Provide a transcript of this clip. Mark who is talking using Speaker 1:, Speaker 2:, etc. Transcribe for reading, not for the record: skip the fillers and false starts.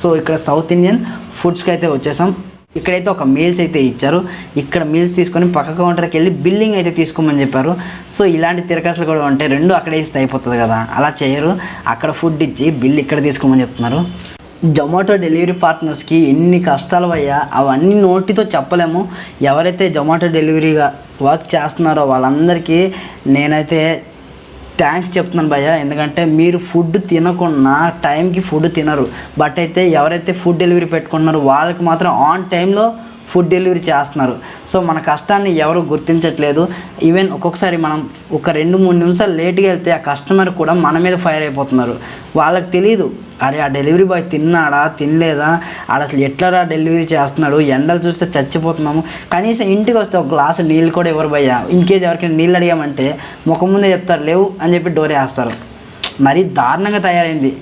Speaker 1: So ఇక్కడ south Indian ఫుడ్స్కి అయితే వచ్చేసాం. ఇక్కడైతే ఒక మీల్స్ అయితే ఇచ్చారు. ఇక్కడ మీల్స్ తీసుకొని పక్క కౌంటర్కి వెళ్ళి బిల్లింగ్ అయితే తీసుకోమని చెప్పారు. సో ఇలాంటి తిరగతులు కూడా ఉంటాయి, రెండు అక్కడే ఇస్తే అయిపోతుంది కదా, అలా చేయరు. అక్కడ ఫుడ్ ఇచ్చి బిల్ ఇక్కడ తీసుకోమని చెప్తున్నారు. జొమాటో డెలివరీ పార్ట్నర్స్కి ఎన్ని కష్టాలు అయ్యా, అవన్నీ నోటితో చెప్పలేము. ఎవరైతే జొమాటో డెలివరీగా వర్క్ చేస్తున్నారో వాళ్ళందరికీ నేనైతే థ్యాంక్స్ చెప్తున్నాను భయ్య. ఎందుకంటే మీరు ఫుడ్ తినకుండా టైంకి ఫుడ్ తినరు, బట్ అయితే ఎవరైతే ఫుడ్ డెలివరీ పెట్టుకుంటున్నారో వాళ్ళకి మాత్రం ఆన్ టైంలో ఫుడ్ డెలివరీ చేస్తున్నారు. సో మన కష్టాన్ని ఎవరు గుర్తించట్లేదు. ఈవెన్ ఒక్కొక్కసారి మనం ఒక 2-3 నిమిషాలు లేట్గా వెళ్తే ఆ కస్టమర్ కూడా మన మీద ఫైర్ అయిపోతున్నారు. వాళ్ళకి తెలియదు, అరే ఆ డెలివరీ బాయ్ తిన్నాడా తినలేదా, ఆడ అసలు ఎట్లా డెలివరీ చేస్తున్నాడు, ఎండలు చూస్తే చచ్చిపోతున్నాము, కనీసం ఇంటికి వస్తే ఒక గ్లాసు నీళ్ళు కూడా ఎవరు భయ్యా. ఇన్కేస్ ఎవరికైనా నీళ్ళు అడిగామంటే ముఖం ముందే చెప్తారు లేవు అని చెప్పి డోర్ వేస్తారు. మరీ దారుణంగా తయారైంది.